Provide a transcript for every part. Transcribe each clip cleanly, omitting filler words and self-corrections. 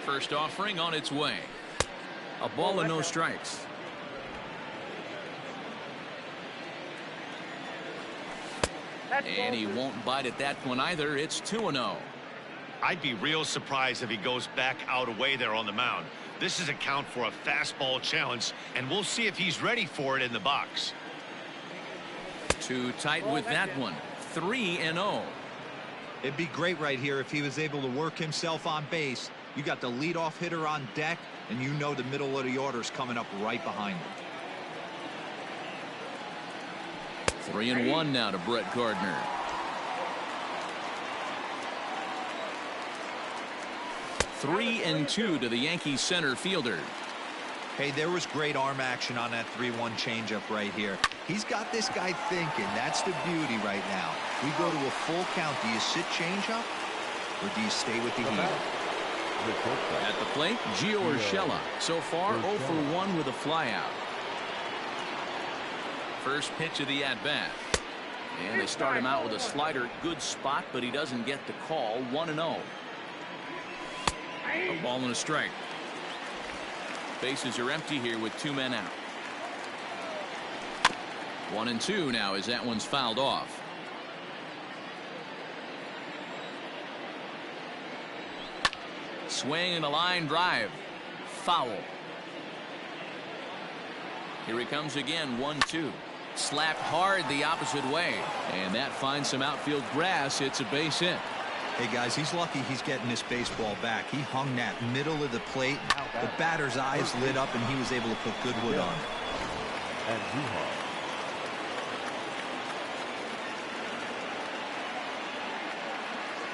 First offering on its way. A ball and no strikes. And he won't bite at that one either. It's 2-0. I'd be real surprised if he goes back out away there on the mound. This is a count for a fastball challenge, and we'll see if he's ready for it in the box. Too tight with that one. 3-0. It'd be great right here if he was able to work himself on base. You got the leadoff hitter on deck, and you know the middle of the order is coming up right behind him. 3-1 now to Brett Gardner. Three and 2 to the Yankees center fielder. Hey, there was great arm action on that 3-1 changeup right here. He's got this guy thinking. That's the beauty right now. We go to a full count. Do you sit changeup, or do you stay with the heat? At the plate, Gio Urshela. So far, 0 for 1 with a flyout. First pitch of the at-bat. And they start him out with a slider. Good spot, but he doesn't get the call. 1-0. A ball and a strike. Bases are empty here with 2 men out. 1-2 now as that one's fouled off. Swing and a line drive. Foul. Here he comes again. 1-2. Slapped hard the opposite way. And that finds some outfield grass. It's a base hit. Hey, guys, he's lucky he's getting this baseball back. He hung that middle of the plate. The batter's eyes lit up, and he was able to put good wood on it.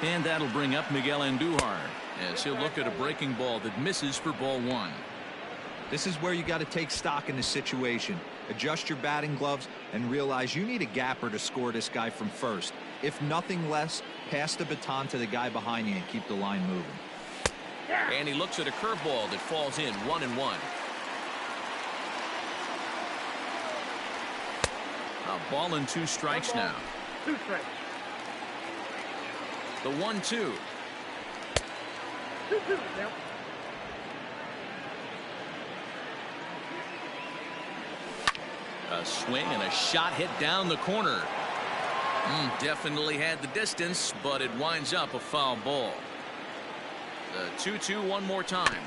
And that'll bring up Miguel Andujar as he'll look at a breaking ball that misses for ball 1. This is where you got to take stock in the situation. Adjust your batting gloves and realize you need a gapper to score this guy from first. If nothing less, pass the baton to the guy behind you and keep the line moving. And he looks at a curveball that falls in. 1-1. A ball and 2 strikes now. 2 strikes. The 1-2. 2-2 now. A swing and a shot hit down the corner. Definitely had the distance, but it winds up a foul ball. The 2-2 one more time.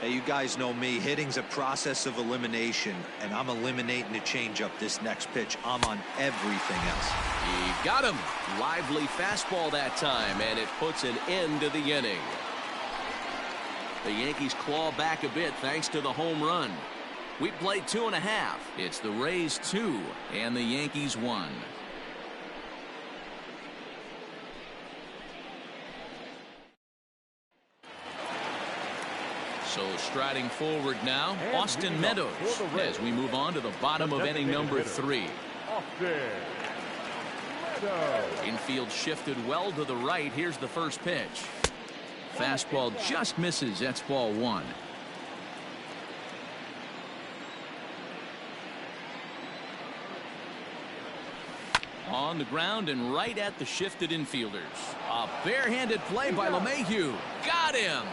Hey, you guys know me. Hitting's a process of elimination, and I'm eliminating the changeup this next pitch. I'm on everything else. He got him. Lively fastball that time, and it puts an end to the inning. The Yankees claw back a bit thanks to the home run. We played 2.5. It's the Rays 2 and the Yankees 1. So striding forward now, Austin Meadows, as we move on to the bottom of inning number 3. Infield shifted well to the right. Here's the first pitch. Fastball just misses. That's ball 1. On the ground and right at the shifted infielders. A barehanded play by LeMahieu. Got him.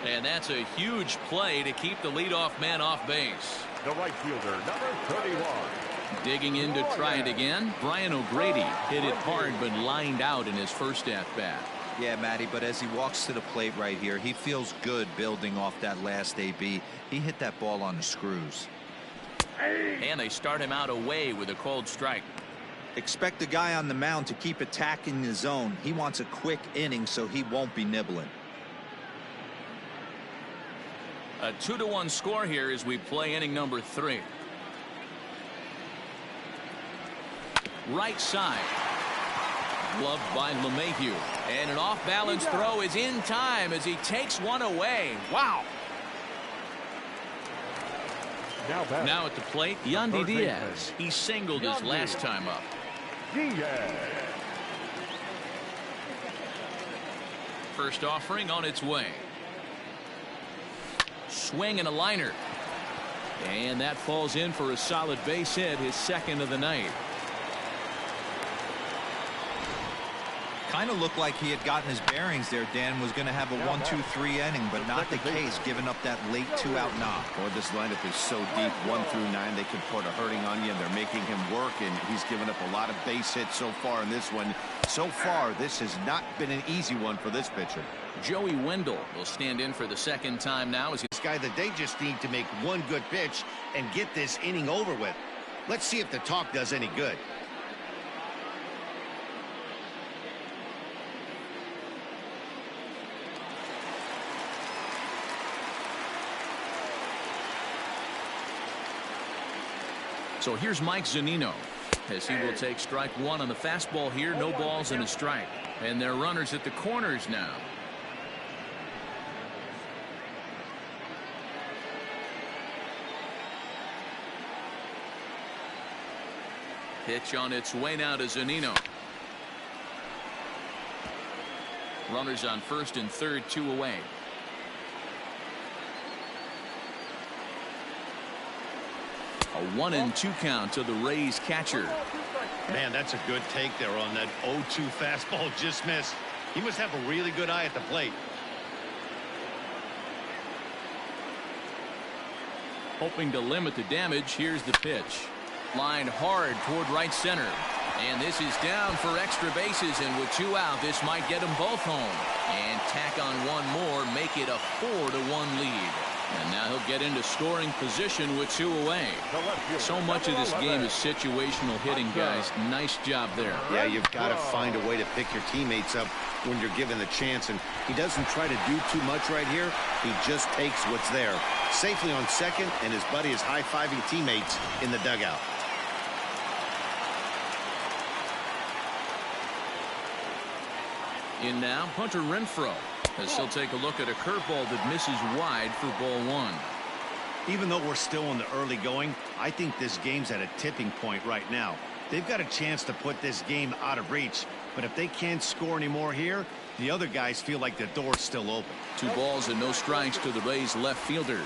And that's a huge play to keep the leadoff man off base. The right fielder, number 31. Digging in to try it again. Brian O'Grady hit it hard but lined out in his first at-bat. Yeah, Matty, but as he walks to the plate right here, he feels good building off that last AB. He hit that ball on the screws. And they start him out away with a cold strike. Expect the guy on the mound to keep attacking the zone. He wants a quick inning so he won't be nibbling. A 2-1 score here as we play inning number 3. Right side. Gloved by LeMahieu. And an off-balance throw is in time as he takes one away. Wow. Now at the plate, Yandy Diaz. He singled his last time up. First offering on its way. Swing and a liner. And that falls in for a solid base hit, his second of the night. kind of looked like he had gotten his bearings there. Dan was going to have a 1-2-3 inning, but not the case, giving up that late 2-out knock. Boy, this lineup is so deep, 1 through 9. They could put a hurting on you, and they're making him work, and he's given up a lot of base hits so far in this one. So far, this has not been an easy one for this pitcher. Joey Wendell will stand in for the second time now. This guy that they just need to make one good pitch and get this inning over with. Let's see if the talk does any good. So here's Mike Zunino, as he will take strike 1 on the fastball here. No balls and a strike. And they're runners at the corners now. Pitch on its way now to Zunino. Runners on first and third, 2 away. A 1-2 count to the Rays catcher. Man, that's a good take there on that 0-2 fastball. Just missed. He must have a really good eye at the plate. Hoping to limit the damage. Here's the pitch. Lined hard toward right center. And this is down for extra bases, and with 2 out, this might get them both home. And tack on 1 more, make it a 4-1 lead. And now he'll get into scoring position with 2 away. So much of this game is situational hitting, guys. Nice job there. Yeah, you've got to find a way to pick your teammates up when you're given the chance. And he doesn't try to do too much right here. He just takes what's there. Safely on second, and his buddy is high-fiving teammates in the dugout. In now, Hunter Renfroe, as he'll take a look at a curveball that misses wide for ball 1. Even though we're still in the early going, I think this game's at a tipping point right now. They've got a chance to put this game out of reach, but if they can't score anymore here, the other guys feel like the door's still open. 2 balls and no strikes to the Rays left fielder.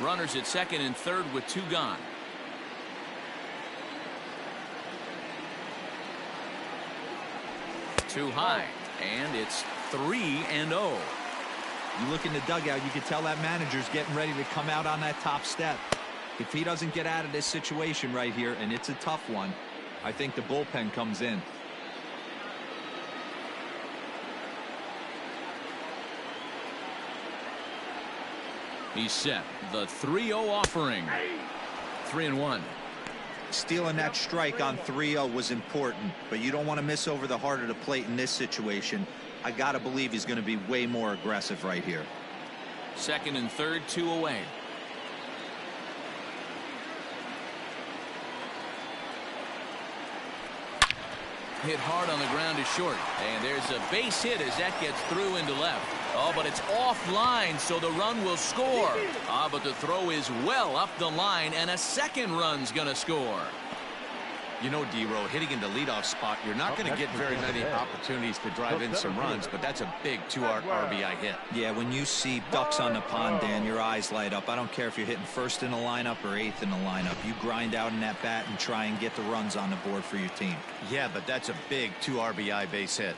Runners at second and third with 2 gone. Too high, and it's 3-0. You look in the dugout, you can tell that manager's getting ready to come out on that top step. If he doesn't get out of this situation right here, and it's a tough one, I think the bullpen comes in. He's set. The 3-0 offering. 3-1. Stealing that strike on 3-0 was important, but you don't want to miss over the heart of the plate in this situation. I got to believe he's going to be way more aggressive right here. Second and third, 2 away. Hit hard on the ground is short, and there's a base hit as that gets through into left. Oh, but it's offline, so the run will score. But the throw is well up the line, and a second run's gonna score. You know, D-Row, hitting in the leadoff spot, you're not going to get very many opportunities to drive in some runs, but that's a big 2 RBI hit. Yeah, when you see ducks on the pond, Dan, your eyes light up. I don't care if you're hitting first in the lineup or 8th in the lineup. You grind out in that bat and try and get the runs on the board for your team. Yeah, but that's a big 2 RBI base hit.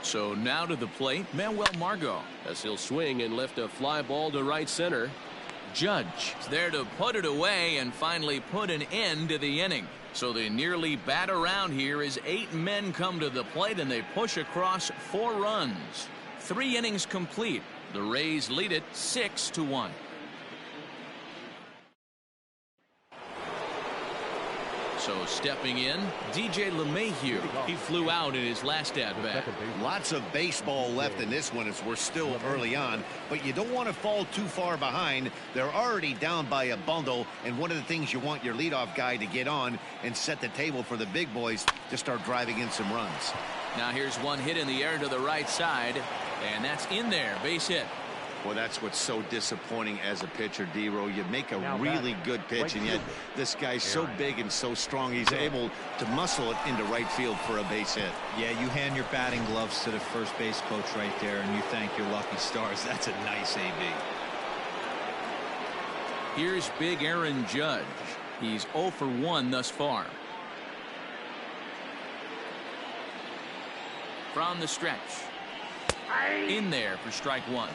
So now to the plate, Manuel Margot, as he'll swing and lift a fly ball to right center. Judge is there to put it away and finally put an end to the inning. So they nearly bat around here as 8 men come to the plate and they push across 4 runs. 3 innings complete. The Rays lead it 6-1. So stepping in, DJ LeMahieu. He flew out in his last at-bat. Lots of baseball left in this one as we're still early on, but you don't want to fall too far behind. They're already down by a bundle, and one of the things you want your leadoff guy to get on and set the table for the big boys to start driving in some runs. Now here's one hit in the air to the right side, and that's in there, base hit. Well, that's what's so disappointing as a pitcher, D-Row. You make a really good pitch, and yet this guy's so big and so strong, he's able to muscle it into right field for a base hit. Yeah, you hand your batting gloves to the first base coach right there, and you thank your lucky stars. That's a nice AB. Here's big Aaron Judge. He's 0 for 1 thus far. from the stretch. In there for strike one.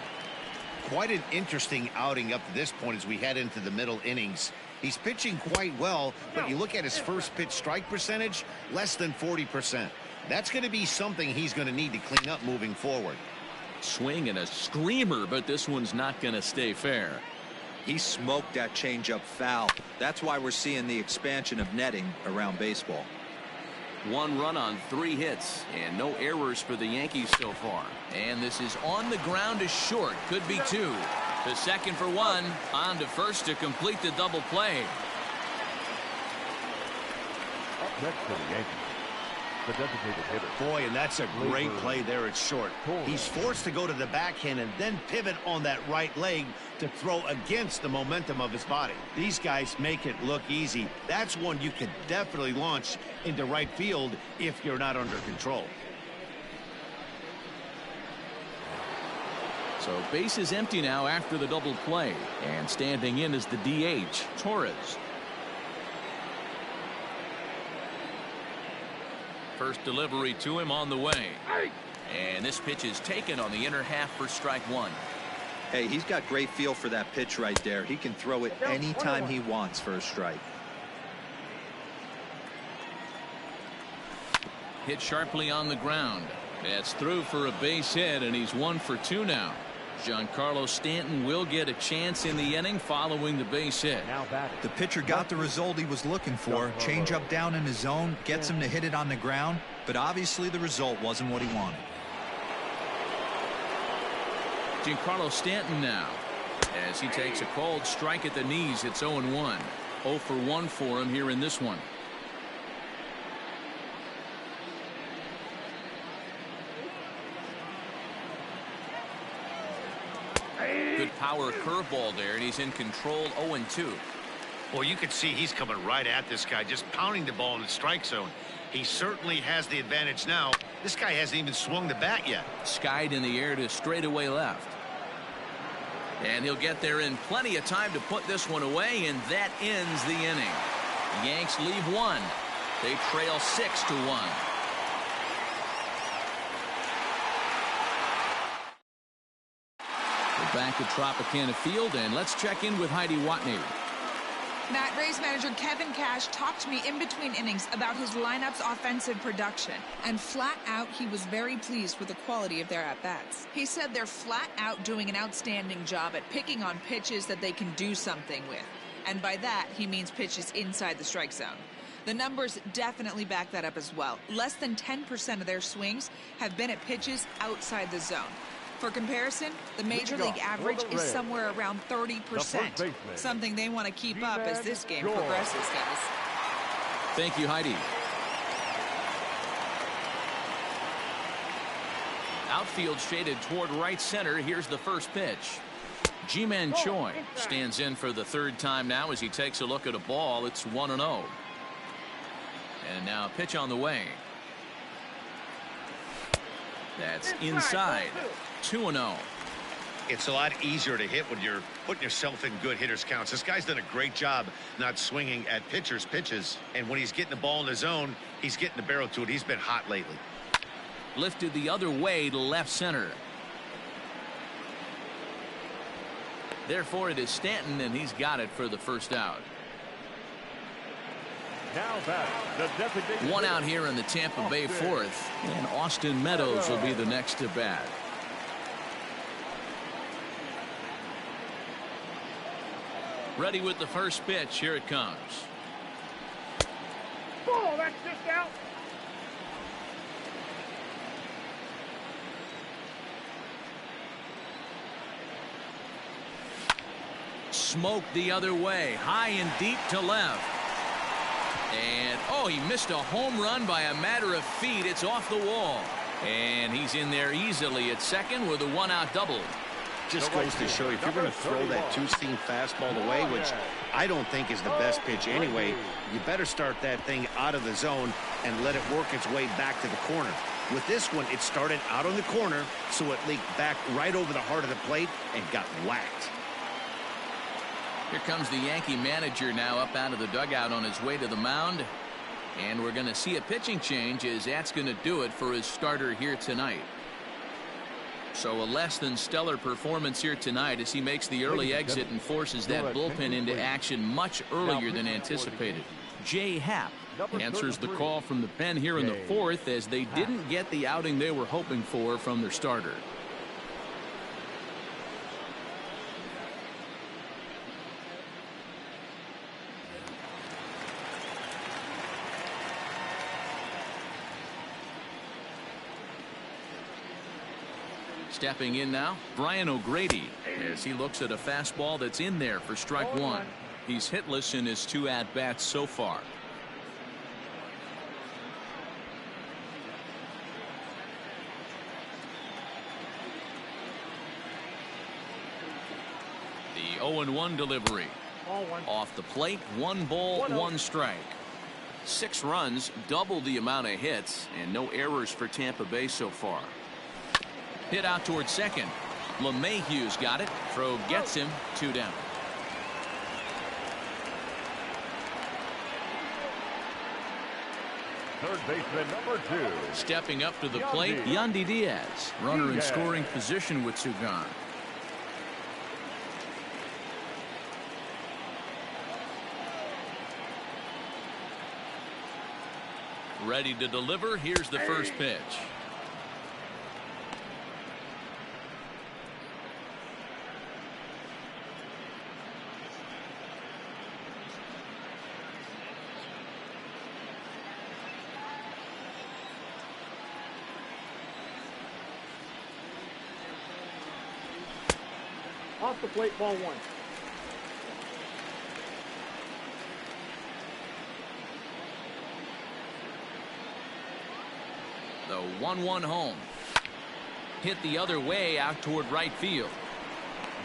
Quite an interesting outing up to this point as we head into the middle innings. He's pitching quite well, but you look at his first pitch strike percentage, less than 40%. That's going to be something he's going to need to clean up moving forward. Swing and a screamer, but this one's not going to stay fair. He smoked that changeup foul. That's why we're seeing the expansion of netting around baseball. 1 run on 3 hits and no errors for the Yankees so far. And this is on the ground to short. Could be 2. To second for 1. On to first to complete the double play. Up next for the Yankees, the designated hitter. Boy, and that's a great play there at short. He's forced to go to the backhand and then pivot on that right leg to throw against the momentum of his body. These guys make it look easy. That's one you could definitely launch into right field if you're not under control. So base is empty now after the double play. And standing in is the DH, Torres. First delivery to him on the way. And this pitch is taken on the inner half for strike 1. Hey, he's got great feel for that pitch right there. He can throw it anytime he wants for a strike. Hit sharply on the ground. That's through for a base hit, and he's 1 for 2 now. Giancarlo Stanton will get a chance in the inning following the base hit. The pitcher got the result he was looking for. Change up down in his zone, gets him to hit it on the ground, but obviously the result wasn't what he wanted. Giancarlo Stanton now, as he takes a cold strike at the knees. It's 0-1. 0 for 1 for him here in this one. Good power curveball there, and he's in control. 0-2. Well, you can see he's coming right at this guy, just pounding the ball in the strike zone. He certainly has the advantage now. This guy hasn't even swung the bat yet. Skied in the air to straightaway left. And he'll get there in plenty of time to put this one away, and that ends the inning. The Yanks leave 1. They trail 6-1. We're back at Tropicana Field, and let's check in with Heidi Watney. Matt, Rays manager Kevin Cash talked to me in between innings about his lineup's offensive production. And flat out, he was very pleased with the quality of their at-bats. He said they're flat out doing an outstanding job at picking on pitches that they can do something with. And by that, he means pitches inside the strike zone. The numbers definitely back that up as well. Less than 10% of their swings have been at pitches outside the zone. For comparison, the Major League average is somewhere around 30%, something they want to keep up as this game progresses, guys. Thank you, Heidi. Outfield shaded toward right center. Here's the first pitch. Ji-Man Choi stands in for the 3rd time now as he takes a look at a ball. It's 1-0. And now a pitch on the way. That's inside. 2-0. It's a lot easier to hit when you're putting yourself in good hitters counts. This guy's done a great job not swinging at pitchers' pitches. And when he's getting the ball in the zone, he's getting the barrel to it. He's been hot lately. Lifted the other way to left center. Therefore, it is Stanton, and he's got it for the first out. Now back, the designated 1 out here in the Tampa Bay 4th, and Austin Meadows will be the next to bat. Ready with the first pitch. Here it comes. ball. That's just out. Smoked the other way, high and deep to left. And, oh, he missed a home run by a matter of feet. It's off the wall. And he's in there easily at second with a 1-out double. Just goes to show you, if you're going to throw that two-seam fastball away, which I don't think is the best pitch anyway, you better start that thing out of the zone and let it work its way back to the corner. With this one, it started out on the corner, so it leaked back right over the heart of the plate and got whacked. Here comes the Yankee manager now up out of the dugout on his way to the mound. And we're going to see a pitching change, as that's going to do it for his starter here tonight. So a less than stellar performance here tonight as he makes the early exit and forces that bullpen into action much earlier than anticipated. Jay Happ answers the call from the pen here in the fourth, as they didn't get the outing they were hoping for from their starter. Stepping in now, Brian O'Grady, as he looks at a fastball that's in there for strike one. He's hitless in his 2 at-bats so far. The 0-1 delivery. Off the plate, 1 ball, 1 strike. 6 runs, double the amount of hits, and no errors for Tampa Bay so far. Hit out towards second. LeMahieu's got it. Throw gets him. 2 down. Third baseman number 2. Stepping up to the plate, Yandy Diaz. Runner in scoring position with 2 gone. Ready to deliver. Here's the first pitch. Off the plate, ball 1. The 1-1 home. Hit the other way out toward right field.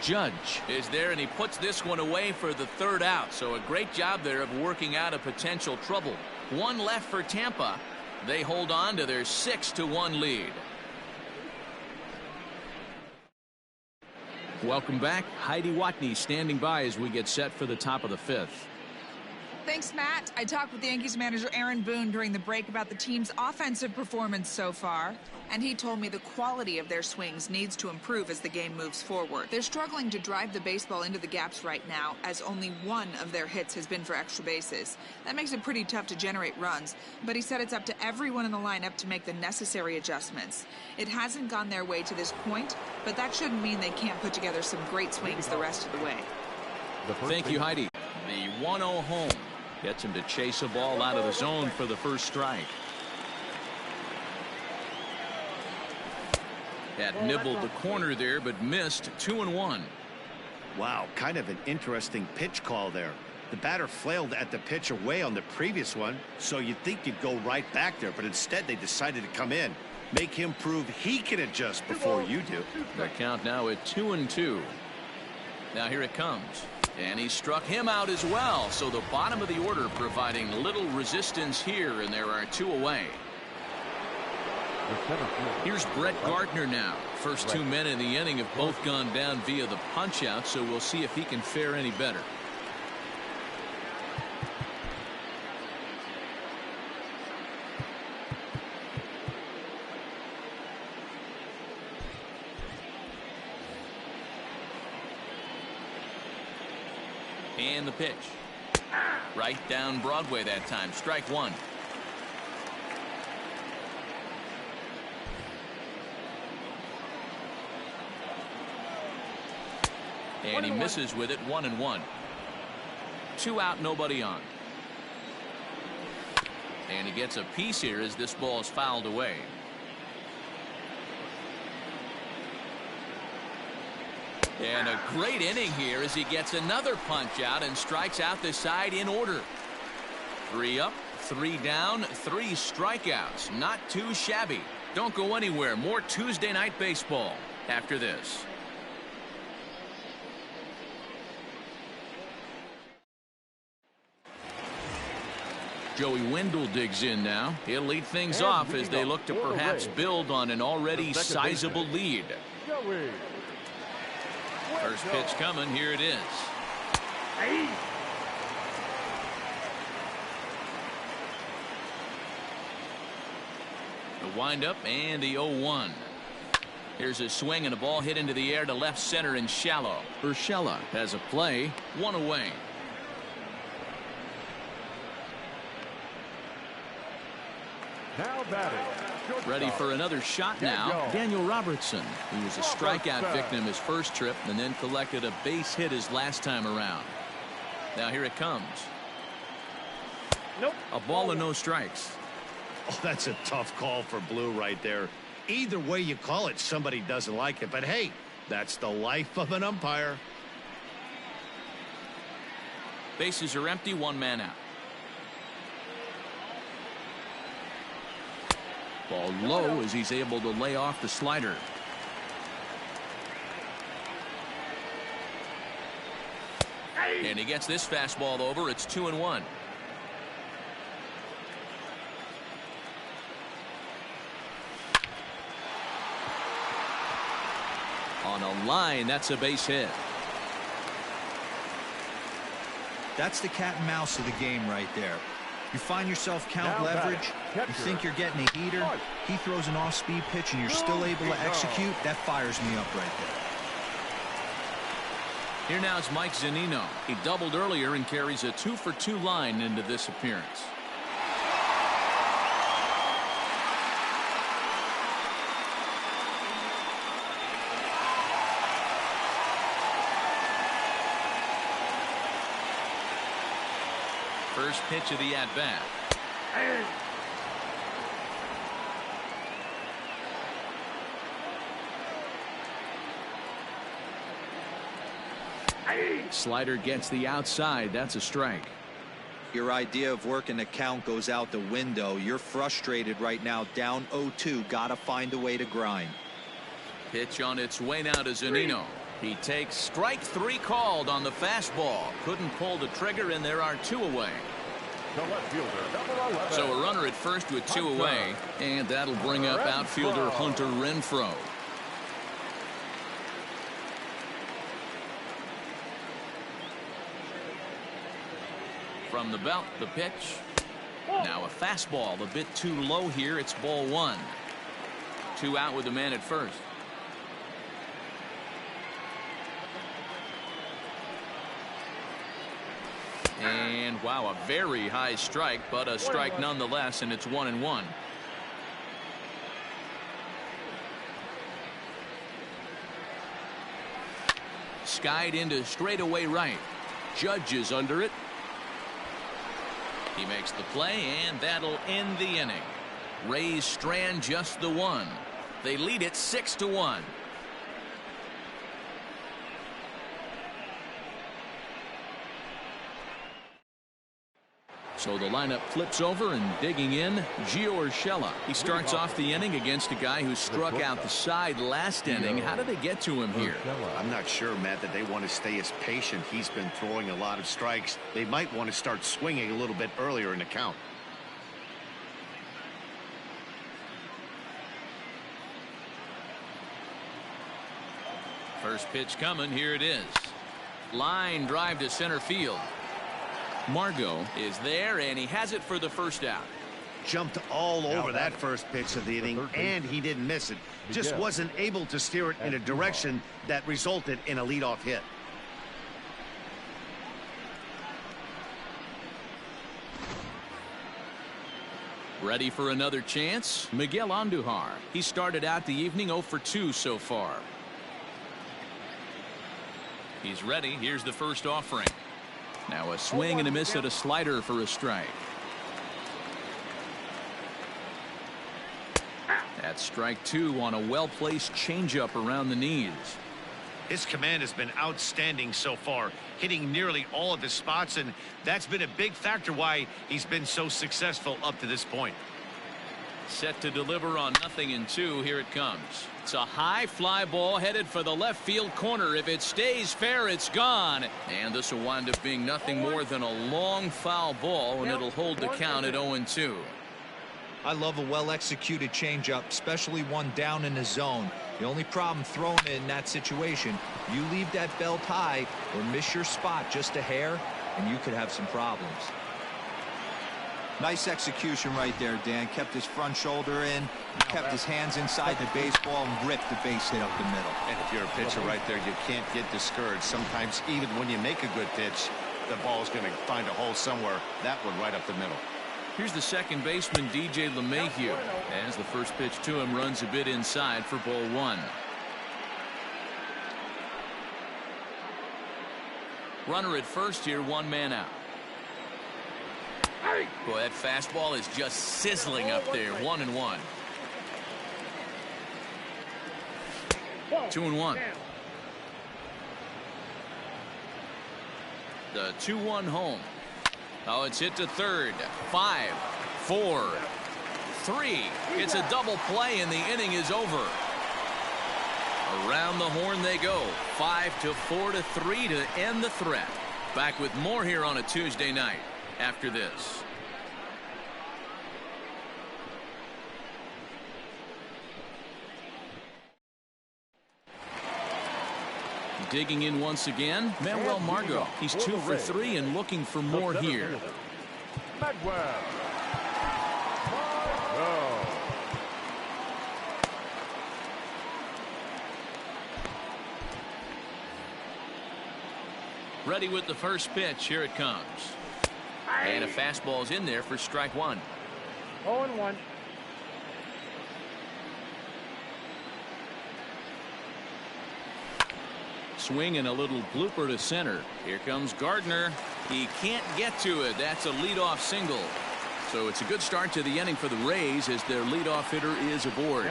Judge is there, and he puts this one away for the 3rd out. So a great job there of working out a potential trouble. 1 left for Tampa. They hold on to their 6-1 lead. Welcome back. Heidi Watney standing by as we get set for the top of the 5th. Thanks, Matt. I talked with the Yankees manager Aaron Boone during the break about the team's offensive performance so far, and he told me the quality of their swings needs to improve as the game moves forward. They're struggling to drive the baseball into the gaps right now, as only 1 of their hits has been for extra bases. That makes it pretty tough to generate runs, but he said it's up to everyone in the lineup to make the necessary adjustments. It hasn't gone their way to this point, but that shouldn't mean they can't put together some great swings the rest of the way. Thank you, Heidi. The 1-0 home gets him to chase a ball out of the zone for the first strike. Had nibbled the corner there, but missed. 2-1. Wow, kind of an interesting pitch call there. The batter flailed at the pitch away on the previous one, so you'd think you'd go right back there, but instead they decided to come in. Make him prove he can adjust before you do. The count now at 2-2. Now here it comes. And he struck him out as well. So the bottom of the order providing little resistance here, and there are 2 away. Here's Brett Gardner now. First 2 men in the inning have both gone down via the punch out, so we'll see if he can fare any better. And the pitch. Right down Broadway that time. Strike 1. And he misses with it. 1-1. 2 out, nobody on. And he gets a piece here as this ball is fouled away. And a great inning here as he gets another punch out and strikes out the side in order. 3 up, 3 down, 3 strikeouts. Not too shabby. Don't go anywhere. More Tuesday night baseball after this. Joey Wendell digs in now. He'll lead things off as they look to perhaps build on an already sizable lead. First pitch coming. Here it is. The windup and the 0-1. Here's a swing and a ball hit into the air to left center and shallow. Urshela has a play, 1 away. Now batting. Ready for another shot now. Daniel Robertson, who was a strikeout victim his first trip and then collected a base hit his last time around. Now here it comes. Nope. A ball and no strikes. Oh, that's a tough call for Blue right there. Either way you call it, somebody doesn't like it. But hey, that's the life of an umpire. Bases are empty, 1 man out. Ball low as he's able to lay off the slider. And he gets this fastball over. It's 2-1. On a line, that's a base hit. That's the cat and mouse of the game right there. You find yourself count leverage, you think you're getting a heater, he throws an off-speed pitch and you're still able to execute. That fires me up right there. Here now is Mike Zunino. He doubled earlier and carries a 2-for-2 line into this appearance. First pitch of the at-bat. Slider gets the outside. That's a strike. Your idea of working the count goes out the window. You're frustrated right now, down 0-2. Gotta find a way to grind. Pitch on its way now to Zunino. He takes strike 3 called on the fastball. Couldn't pull the trigger, and there are 2 away. The left fielder, number 11. So a runner at first with 2 away, and that'll bring up outfielder Hunter Renfroe. From the belt, the pitch. Now a fastball, a bit too low here. It's ball 1. 2 out with the man at first. And wow, a very high strike, but a strike nonetheless, and it's 1-1. Skied into straightaway right. Judge is under it. He makes the play, and that'll end the inning. Rays strand just the 1. They lead it 6-1. So the lineup flips over, and digging in, Gio Urshela. He starts off the inning against a guy who struck out the side last inning. How did they get to him here? I'm not sure, Matt, that they want to stay as patient. He's been throwing a lot of strikes. They might want to start swinging a little bit earlier in the count. First pitch coming. Here it is. Line drive to center field. Margot is there, and he has it for the first out. Jumped all over that first pitch of the inning, and he didn't miss it. Just wasn't able to steer it in a direction that resulted in a leadoff hit. Ready for another chance? Miguel Andujar. He started out the evening 0 for 2 so far. He's ready. Here's the first offering. Now a swing and a miss at a slider for a strike. That's strike 2 on a well-placed changeup around the knees. His command has been outstanding so far, hitting nearly all of his spots, and that's been a big factor why he's been so successful up to this point. Set to deliver on 0-2. Here it comes. It's a high fly ball headed for the left field corner. If it stays fair, it's gone. And this will wind up being nothing more than a long foul ball, and it'll hold the count at 0-2. I love a well-executed changeup, especially one down in the zone. The only problem throwing it in that situation, you leave that belt high or miss your spot just a hair, and you could have some problems. Nice execution right there, Dan. Kept his front shoulder in, kept his hands inside the baseball, and ripped the base hit up the middle. And if you're a pitcher right there, you can't get discouraged. Sometimes even when you make a good pitch, the ball's going to find a hole somewhere. That one right up the middle. Here's the second baseman, DJ LeMahieu, as the first pitch to him runs a bit inside for ball one. Runner at first here, one man out. Boy, that fastball is just sizzling up there. 1-1. 2-1. The 2-1 home. Oh, it's hit to third. 5, 4, 3. It's a double play, and the inning is over. Around the horn they go. 5-4 to 3 to end the threat. Back with more here on a Tuesday night after this. Digging in once again, Manuel Margot. He's 2 for 3 and looking for more here. Ready with the first pitch. Here it comes. And a fastball's in there for strike one. 0-1. Swing and a little blooper to center. Here comes Gardner. He can't get to it. That's a leadoff single. So it's a good start to the inning for the Rays as their leadoff hitter is aboard.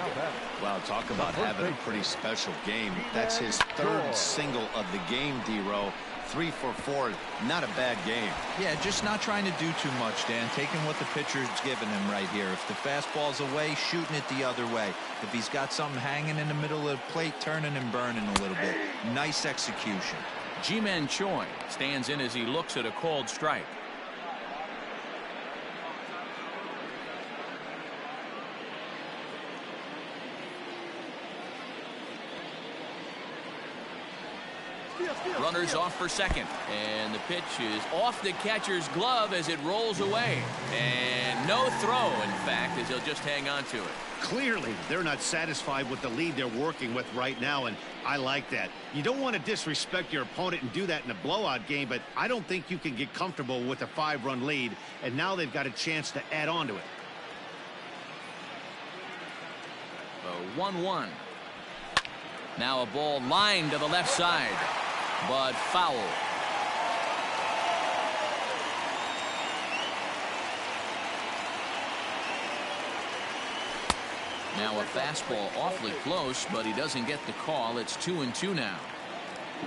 Wow, talk about having a pretty special game. That's his third single of the game, D-Row. 3 for 4. Not a bad game. Yeah, just not trying to do too much, Dan. Taking what the pitcher's giving him right here. If the fastball's away, shooting it the other way. If he's got something hanging in the middle of the plate, turning and burning a little bit. Nice execution. Ji-Man Choi stands in as he looks at a called strike. Runners off for second, and the pitch is off the catcher's glove as it rolls away, and no throw, in fact, as he'll just hang on to it. Clearly, they're not satisfied with the lead they're working with right now, and I like that. You don't want to disrespect your opponent and do that in a blowout game, but I don't think you can get comfortable with a 5-run lead, and now they've got a chance to add on to it. 1-1. Now a ball lined to the left side, but foul. Now a fastball awfully close, but he doesn't get the call. It's 2-2 now.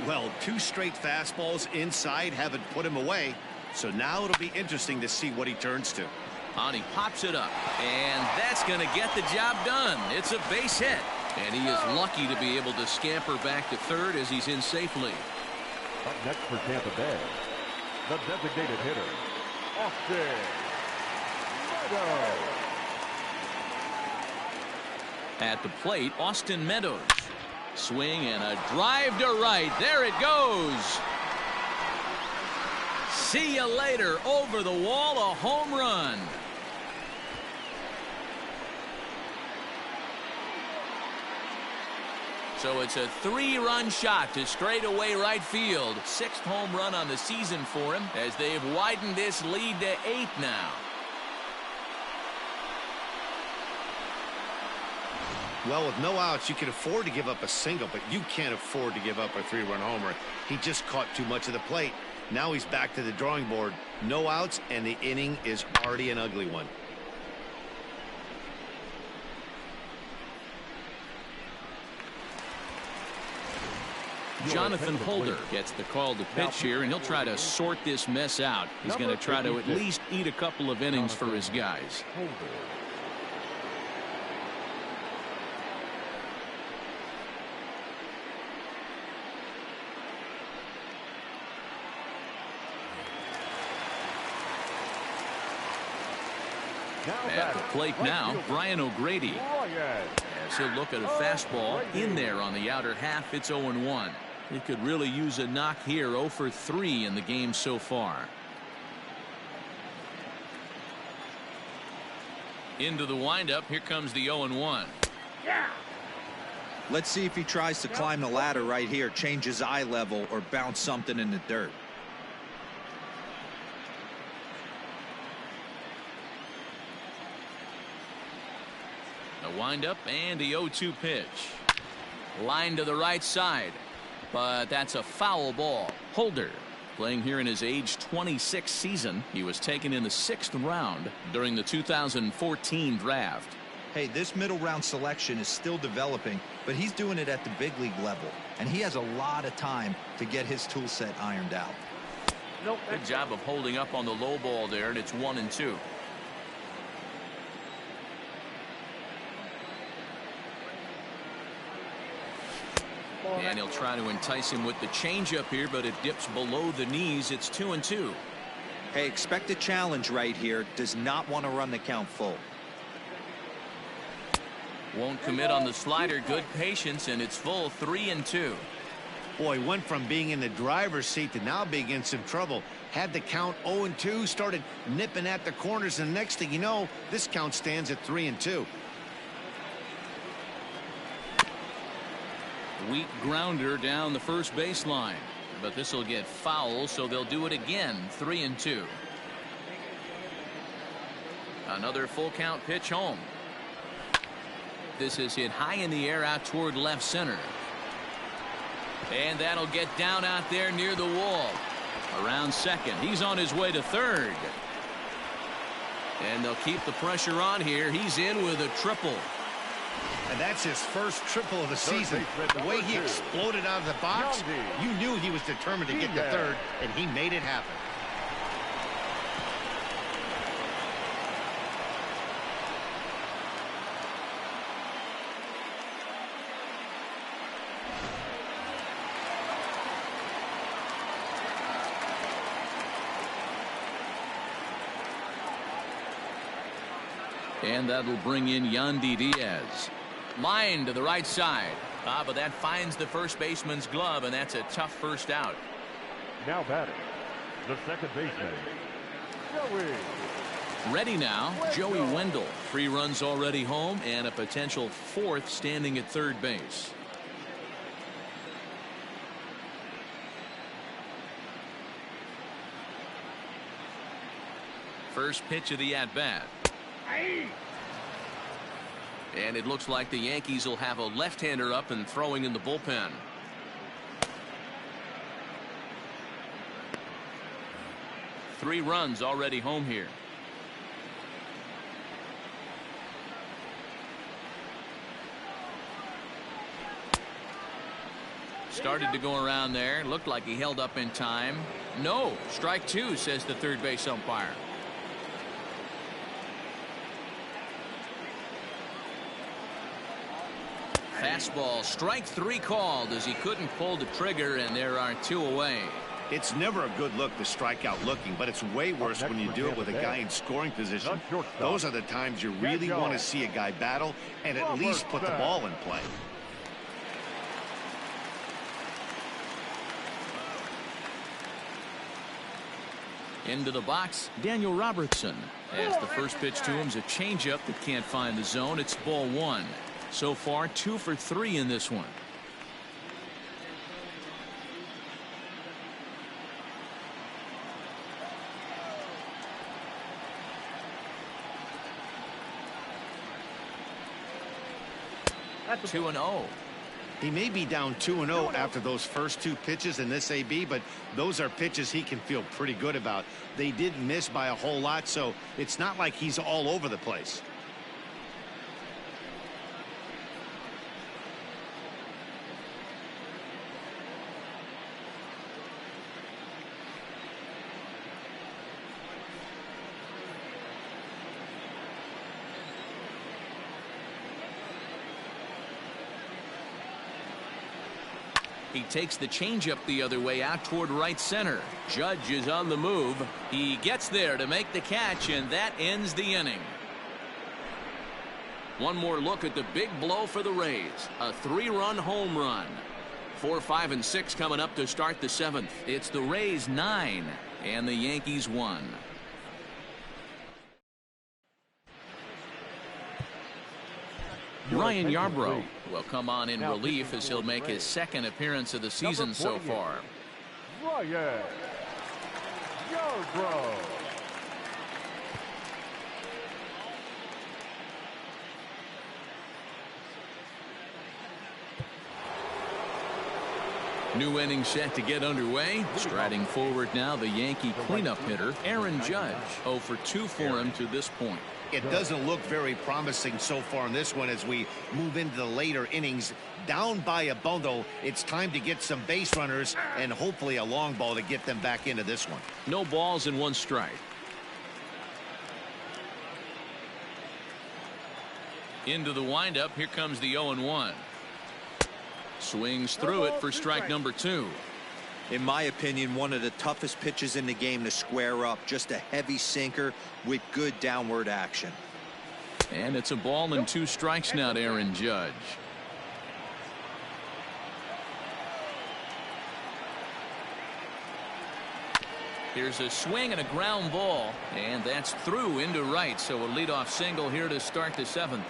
Well, 2 straight fastballs inside haven't put him away, so now it'll be interesting to see what he turns to. And he pops it up, and that's going to get the job done. It's a base hit, and he is lucky to be able to scamper back to third as he's in safely. Up next for Tampa Bay, the designated hitter, Austin Meadows. At the plate, Austin Meadows. Swing and a drive to right. There it goes. See you later. Over the wall, a home run. So it's a 3-run shot to straightaway right field. 6th home run on the season for him as they've widened this lead to 8 now. Well, with no outs, you can afford to give up a single, but you can't afford to give up a 3-run homer. He just caught too much of the plate. Now he's back to the drawing board. No outs, and the inning is already an ugly one. Jonathan Holder gets the call to pitch here, and he'll try to sort this mess out. He's going to try to at least eat a couple of innings for his guys. At the plate now, Brian O'Grady. As he'll look at a fastball in there on the outer half. It's 0-1. He could really use a knock here. 0 for 3 in the game so far. Into the windup. Here comes the 0-1. Let's see if he tries to climb the ladder right here, change his eye level, or bounce something in the dirt. The windup and the 0-2 pitch. Line to the right side, but that's a foul ball. Holder, playing here in his age 26 season. He was taken in the 6th round during the 2014 draft. Hey, this middle round selection is still developing, but he's doing it at the big league level, and he has a lot of time to get his tool set ironed out. Good job of holding up on the low ball there, and it's 1-2. And he'll try to entice him with the changeup here, but it dips below the knees. It's 2-2. Hey, expect a challenge right here. Does not want to run the count full. Won't commit on the slider. Good patience, and it's full. 3-2. Boy, went from being in the driver's seat to now being in some trouble. Had the count 0-2, started nipping at the corners, and next thing you know, this count stands at 3-2. Weak grounder down the first baseline, but this will get foul, so they'll do it again. 3-2. Another full count pitch home. This is hit high in the air out toward left center. And that'll get down out there near the wall. Around second. He's on his way to third. And they'll keep the pressure on here. He's in with a triple. And that's his first triple of the season. The way he exploded out of the box, you knew he was determined to get to third, and he made it happen. And that'll bring in Yandy Diaz. Line to the right side. But that finds the first baseman's glove, and that's a tough first out. Now batting, the second baseman, Joey. Ready now, Joey Wendell. 3 runs already home, and a potential 4th standing at third base. First pitch of the at-bat. And it looks like the Yankees will have a left-hander up and throwing in the bullpen. Three runs already home here. Started to go around there. Looked like he held up in time. No, strike 2, says the third base umpire. Fastball, strike 3 called as he couldn't pull the trigger, and there are 2 away. It's never a good look to strike out looking, but it's way worse when you do it with a guy in scoring position. Those are the times you really want to see a guy battle and at least put the ball in play. Into the box, Daniel Robertson. As the first pitch to him is a changeup that can't find the zone. It's ball 1. So far 2 for 3 in this one. That's 2-0. He may be down 2-0 after those first 2 pitches in this AB, but those are pitches he can feel pretty good about. They didn't miss by a whole lot, so it's not like he's all over the place. He takes the changeup the other way out toward right center. Judge is on the move. He gets there to make the catch, and that ends the inning. One more look at the big blow for the Rays. A 3-run home run. 4, 5, and 6 coming up to start the 7th. It's the Rays 9 and the Yankees 1. Ryan Yarbrough will come on in relief as he'll make his second appearance of the season so far. Ryan Yarbrough. New inning set to get underway. Striding forward now, the Yankee cleanup hitter, Aaron Judge. 0 for 2 for him to this point. It doesn't look very promising so far in this one as we move into the later innings. Down by a bundle, it's time to get some base runners and hopefully a long ball to get them back into this one. No balls and 1 strike. Into the windup. Here comes the 0-1. Swings through it for strike number 2. In my opinion, one of the toughest pitches in the game to square up. Just a heavy sinker with good downward action. And it's a ball and 2 strikes now to Aaron Judge. Here's a swing and a ground ball, and that's through into right. So a leadoff single here to start the 7th.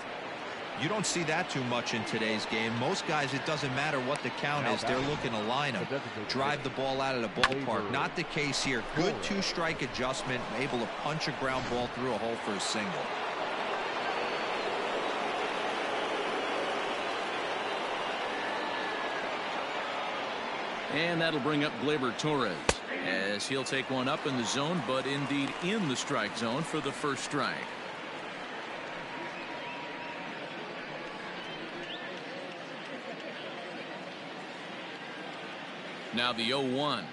You don't see that too much in today's game. Most guys, it doesn't matter what the count is. They're looking to line them, drive the ball out of the ballpark. Not the case here. Good 2-strike adjustment, able to punch a ground ball through a hole for a single. And that'll bring up Gleyber Torres as he'll take one up in the zone, but indeed in the strike zone for the first strike. Now the 0-1.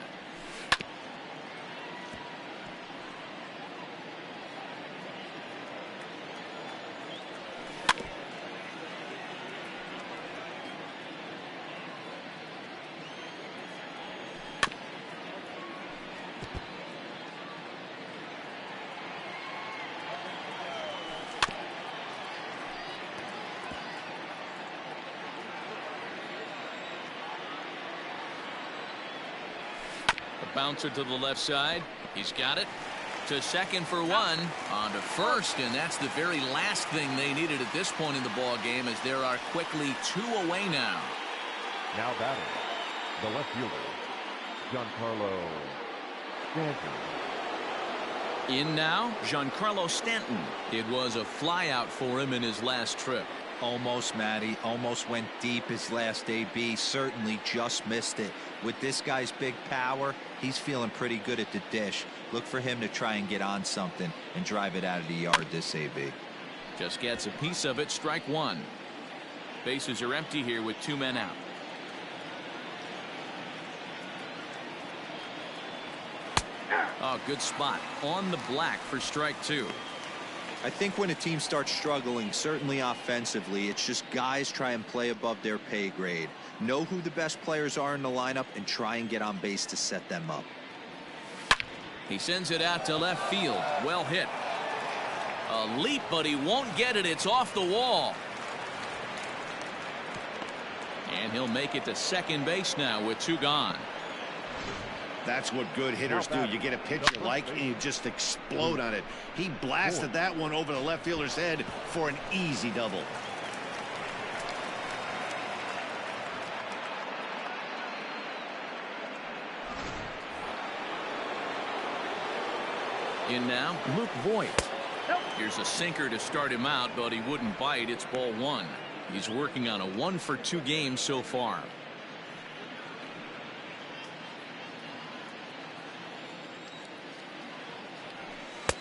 Bouncer to the left side. He's got it to second for 1. On to first, and that's the very last thing they needed at this point in the ball game, as there are quickly 2 away now. Now batting, the left fielder, Giancarlo Stanton. In now, Giancarlo Stanton. It was a flyout for him in his last trip. Almost, Matty. Almost went deep his last AB. Certainly just missed it. With this guy's big power, he's feeling pretty good at the dish. Look for him to try and get on something and drive it out of the yard this AB. Just gets a piece of it. Strike 1. Bases are empty here with 2 men out. Oh, good spot on the black for strike 2. I think when a team starts struggling, certainly offensively, it's just guys try and play above their pay grade. Know who the best players are in the lineup and try and get on base to set them up. He sends it out to left field. Well hit. A leap, but he won't get it. It's off the wall. And he'll make it to second base now with 2 gone. That's what good hitters do. You get a pitch you like and you just explode on it. He blasted that one over the left fielder's head for an easy double. In now, Luke Voigt. Here's a sinker to start him out, but he wouldn't bite. It's ball 1. He's working on a 1 for 2 game so far.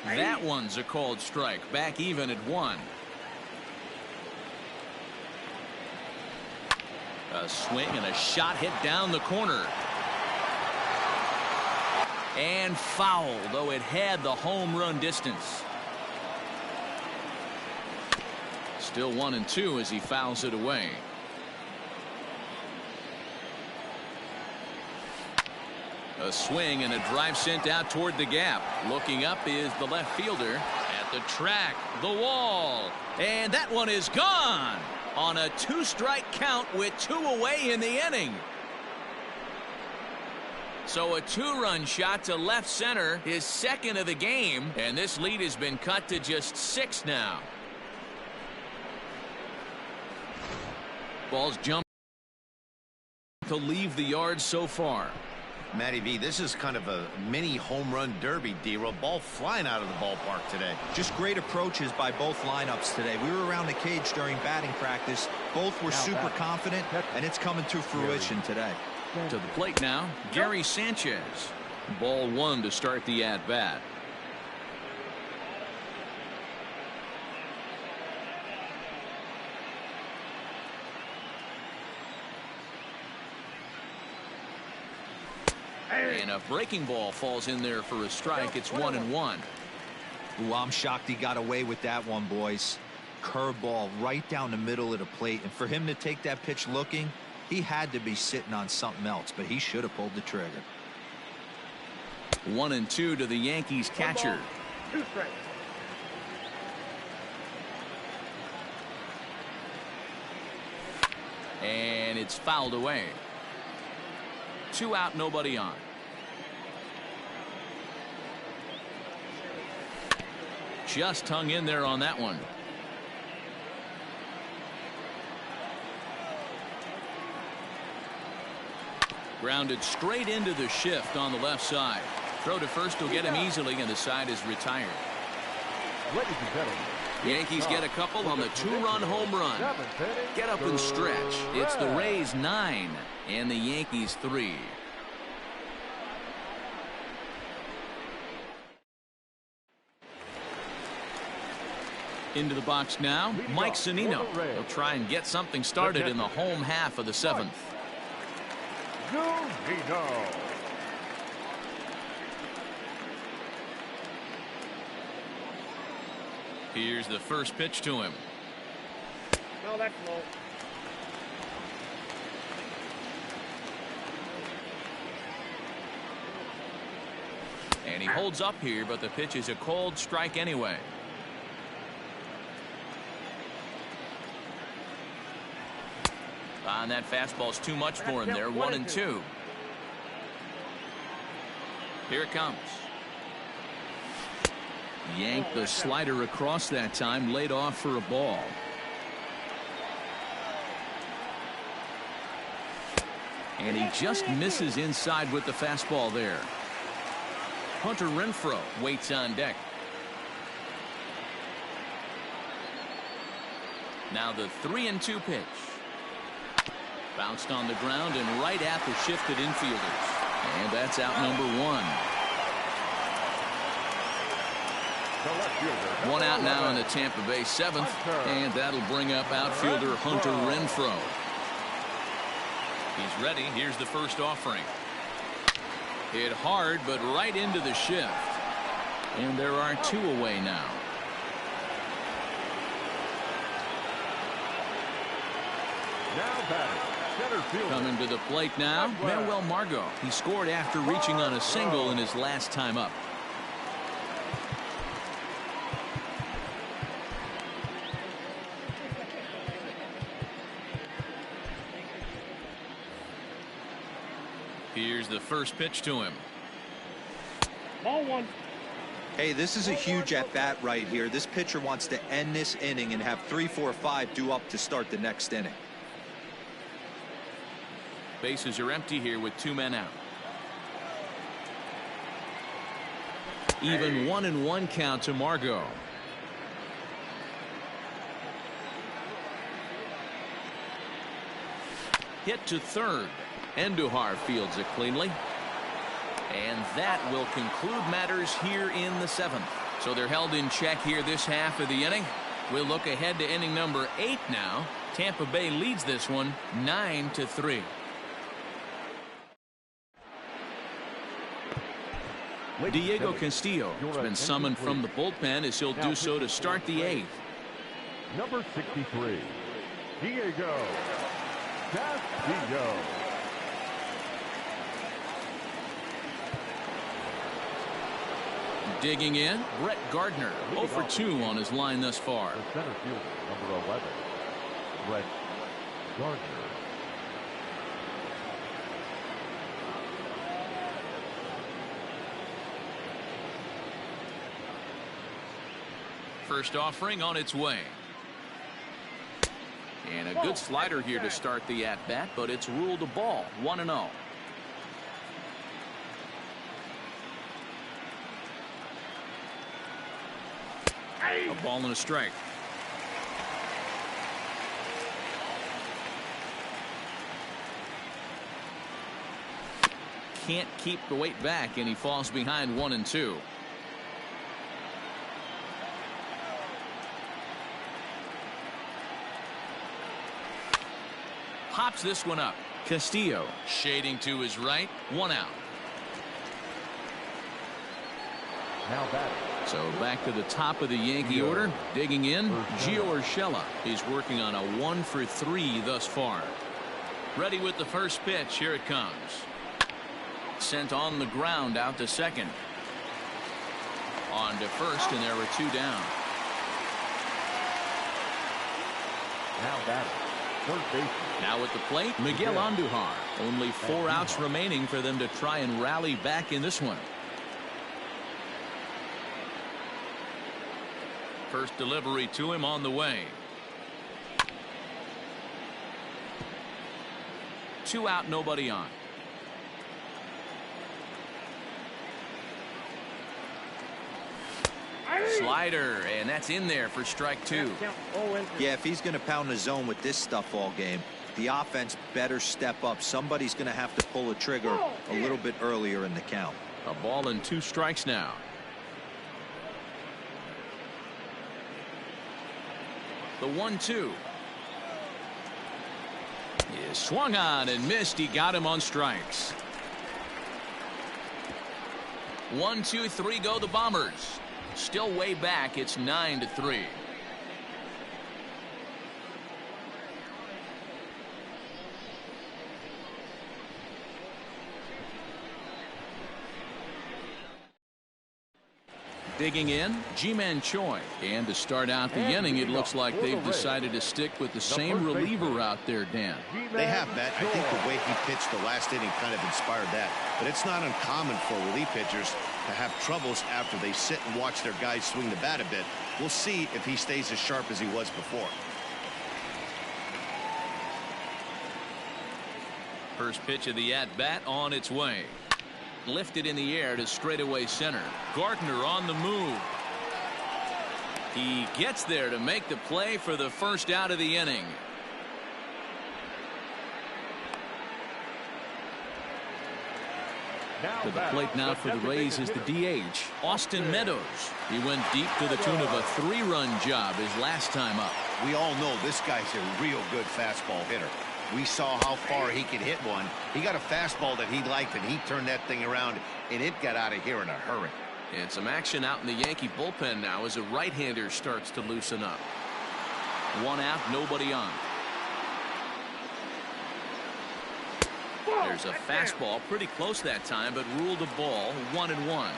That one's a called strike. Back even at 1. A swing and a shot hit down the corner. And foul, though it had the home run distance. Still 1-2 as he fouls it away. A swing and a drive sent out toward the gap. Looking up is the left fielder at the track, the wall, and that one is gone on a 2-strike count with 2 away in the inning. So a 2-run shot to left center, his second of the game, and this lead has been cut to just 6 now. Ball's jumped to leave the yard so far. Matty V, this is kind of a mini home run derby, D-Roll. Ball flying out of the ballpark today. Just great approaches by both lineups today. We were around the cage during batting practice. Both were super confident, and it's coming to fruition today. To the plate now, Gary Sanchez. Ball one to start the at-bat. And a breaking ball falls in there for a strike. It's 1-1. Ooh, I'm shocked he got away with that one, boys. Curveball right down the middle of the plate. And for him to take that pitch looking, he had to be sitting on something else, but he should have pulled the trigger. 1-2 to the Yankees catcher. And it's fouled away. 2 out, nobody on. Just hung in there on that one. Grounded straight into the shift on the left side. Throw to first will get him easily, and the side is retired. Ladies and gentlemen, Yankees get a couple on the 2-run home run. Get up and stretch. It's the Rays 9 and the Yankees 3. Into the box now, Mike Zunino. He'll try and get something started in the home half of the 7th. Zunino. Here's the first pitch to him. No, that's low. And he holds up here, but the pitch is a cold strike anyway. And that fastball's too much for him there. 1-2. Here it comes. Yanked the slider across that time, laid off for a ball. And he just misses inside with the fastball there. Hunter Renfroe waits on deck. Now the 3-2 pitch. Bounced on the ground and right at the shifted infielders. And that's out number 1. 1 out now in the Tampa Bay 7th, and that'll bring up outfielder Hunter Renfroe. He's ready. Here's the first offering. Hit hard, but right into the shift. And there are 2 away now. Now batting, center fielder. Coming to the plate now, Manuel Margot. He scored after reaching on a single in his last time up. Here's the first pitch to him. Ball 1. Hey, this is a huge at-bat right here. This pitcher wants to end this inning and have 3, 4, 5 due up to start the next inning. Bases are empty here with 2 men out. Even 1-1 count to Margot. Hit to third. Andujar fields it cleanly. And that will conclude matters here in the 7th. So they're held in check here this half of the inning. We'll look ahead to inning number 8 now. Tampa Bay leads this one 9-3. Diego Castillo has been summoned from the bullpen as he'll do so to start the 8th. Number 63, Diego Castillo. Digging in, Brett Gardner, 0 for 2 on his line thus far. The center fielder, number 11, Brett Gardner. First offering on its way. And a good slider here to start the at-bat, but it's ruled a ball. 1-0. A ball and a strike. Can't keep the weight back, and he falls behind 1-2. Pops this one up. Castillo shading to his right. 1 out. Now batting. So back to the top of the Yankee order. Digging in, Gio Urshela. He's working on a 1-for-3 thus far. Ready with the first pitch. Here it comes. Sent on the ground out to second. On to first, and there were 2 down. Now batting. Third baseman. Now at the plate, Miguel Andujar. Only 4 outs remaining for them to try and rally back in this one. First delivery to him on the way. 2 out, nobody on. Slider, and that's in there for strike 2. Yeah, if he's going to pound the zone with this stuff all game, the offense better step up. Somebody's going to have to pull a trigger a little bit earlier in the count. A ball and 2 strikes now. The 1-2 is swung on and missed. He got him on strikes. 1, 2, 3 go the Bombers. Still way back. It's 9-3. Digging in, Ji-Man Choi. And to start out the inning, it looks like they've decided to stick with the same reliever out there, Dan. They have, Matt. I think the way he pitched the last inning kind of inspired that. But it's not uncommon for relief pitchers to have troubles after they sit and watch their guys swing the bat a bit. We'll see if he stays as sharp as he was before. First pitch of the at-bat on its way. Lifted in the air to straightaway center. Gardner on the move. He gets there to make the play for the first out of the inning. To the plate now for the Rays is the DH, Austin Meadows. He went deep to the tune of a 3-run job his last time up. We all know this guy's a real good fastball hitter. We saw how far he could hit one. He got a fastball that he liked, and he turned that thing around, and it got out of here in a hurry. And some action out in the Yankee bullpen now as a right-hander starts to loosen up. 1 out, nobody on. There's a fastball pretty close that time, but ruled a ball. 1-1.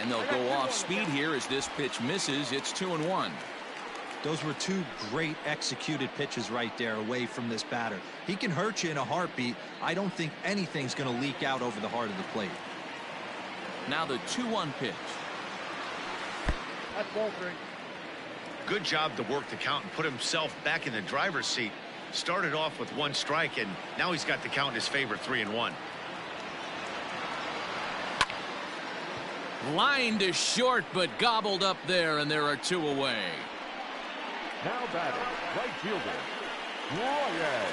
And they'll go off speed here as this pitch misses. It's 2-1. Those were 2 great executed pitches right there away from this batter. He can hurt you in a heartbeat. I don't think anything's going to leak out over the heart of the plate. Now the 2-1 pitch. That's ball 3. Good job to work the count and put himself back in the driver's seat. Started off with 1 strike, and now he's got the count in his favor, 3-1. Line to short, but gobbled up there, and there are 2 away. Now batting. Right fielder. Ryan.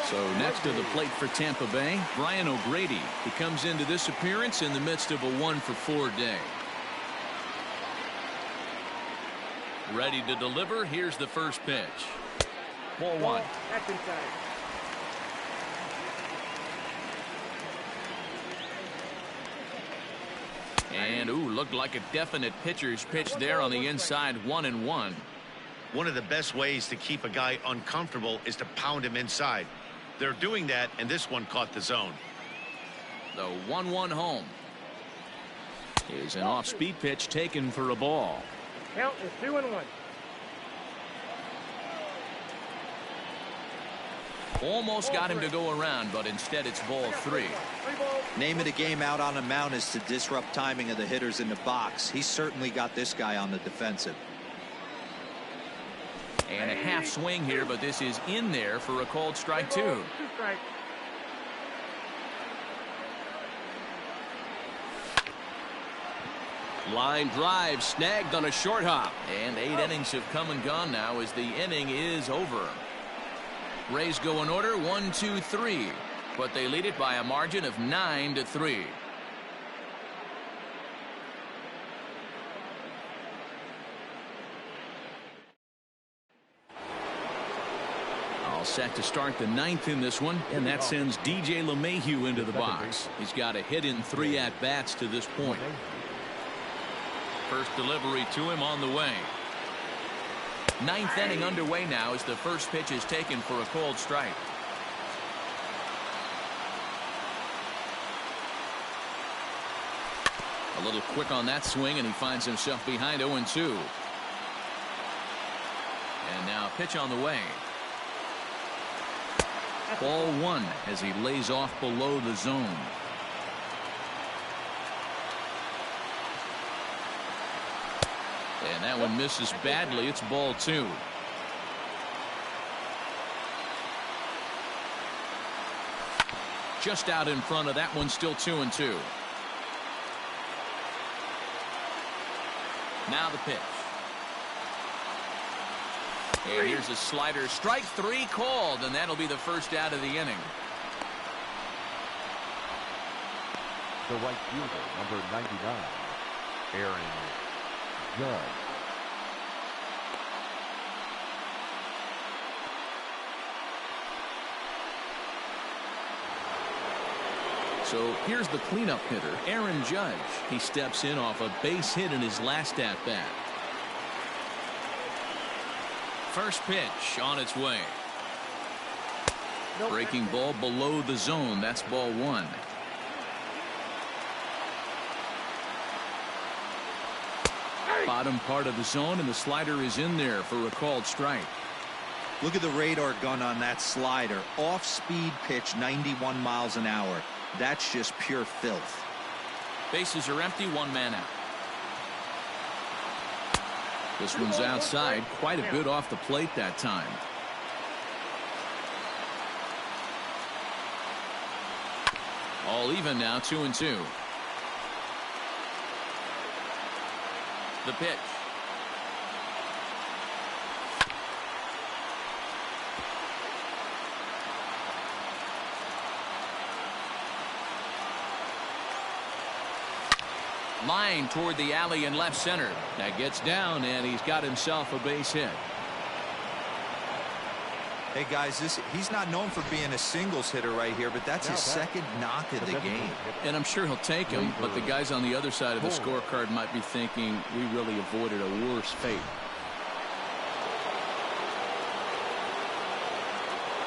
So next to the plate for Tampa Bay, Brian O'Grady. He comes into this appearance in the midst of a 1-for-4 day. Ready to deliver. Here's the first pitch. Ball 1. That's inside. And looked like a definite pitcher's pitch there on the inside. 1-1. One of the best ways to keep a guy uncomfortable is to pound him inside. They're doing that, and this one caught the zone. The 1-1 home is an off-speed pitch taken for a ball. Count is 2-1. Almost got him to go around, but instead it's ball 3. Name of the game out on the mound is to disrupt timing of the hitters in the box. He's certainly got this guy on the defensive. And a half swing here, but this is in there for a called strike 2. Line drive snagged on a short hop, and 8 innings have come and gone now as the inning is over. Rays go in order 1, 2, 3, but they lead it by a margin of 9-3. All set to start the 9th in this one, and that sends DJ LeMahieu into the box. He's got a hit in 3 at-bats to this point. First delivery to him on the way. 9th inning underway now as the first pitch is taken for a called strike. A little quick on that swing, and he finds himself behind 0-2. And now a pitch on the way. Ball 1 as he lays off below the zone. And that one misses badly. It's ball 2. Just out in front of that one, still 2-2. Now the pitch. And here's a slider. Strike 3 called, and that'll be the first out of the inning. The right fielder, number 99, Aaron Judge. So here's the cleanup hitter, Aaron Judge. He steps in off a base hit in his last at-bat. First pitch on its way. Breaking ball below the zone. That's ball 1. Bottom part of the zone, and the slider is in there for a called strike. Look at the radar gun on that slider. Off-speed pitch, 91 miles an hour. That's just pure filth. Bases are empty, 1 man out. This one's outside, quite a bit off the plate that time. All even now, 2-2. The pitch. Line toward the alley in left center. That gets down, and he's got himself a base hit. Hey guys, he's not known for being a singles hitter right here, but that's his second knock of the game. And I'm sure he'll take him, but the guys on the other side of the scorecard might be thinking we really avoided a worse fate.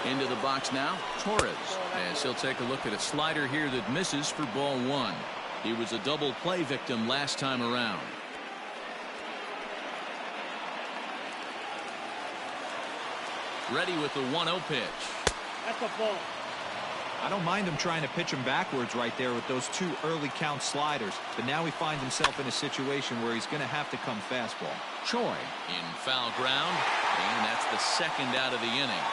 Into the box now, Torres, as he'll take a look at a slider here that misses for ball 1. He was a double play victim last time around. Ready with the 1-0 pitch. That's a ball. I don't mind him trying to pitch him backwards right there with those 2 early count sliders, but now he finds himself in a situation where he's going to have to come fastball. Choi in foul ground, and that's the second out of the inning.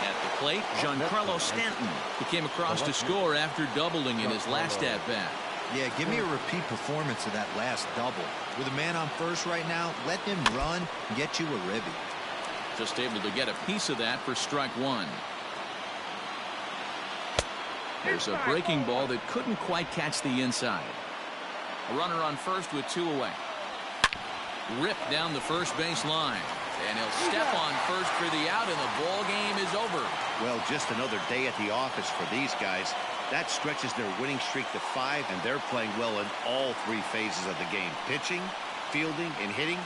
At the plate, Giancarlo Stanton. He came across to score after doubling in his last at-bat. Yeah, give me a repeat performance of that last double. With a man on first right now, let him run and get you a ribby. Just able to get a piece of that for strike 1. There's a breaking ball that couldn't quite catch the inside. A runner on first with 2 away. Ripped down the first base line. And he'll step on first for the out, and the ball game is over. Well, just another day at the office for these guys. That stretches their winning streak to 5, and they're playing well in all 3 phases of the game. Pitching, fielding, and hitting.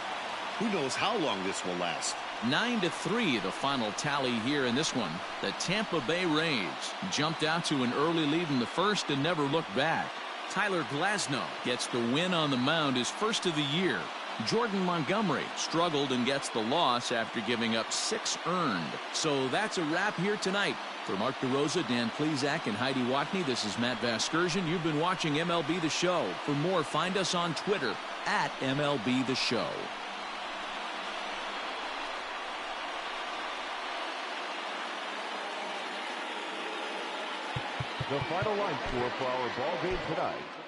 Who knows how long this will last. 9-3 the final tally here in this one. The Tampa Bay Rays jumped out to an early lead in the first and never looked back. Tyler Glasnow gets the win on the mound, his first of the year. Jordan Montgomery struggled and gets the loss after giving up 6 earned. So that's a wrap here tonight. For Mark DeRosa, Dan Plezak, and Heidi Watney, this is Matt Vasgersian. You've been watching MLB The Show. For more, find us on Twitter at MLB The Show. The final line score for our ball game tonight.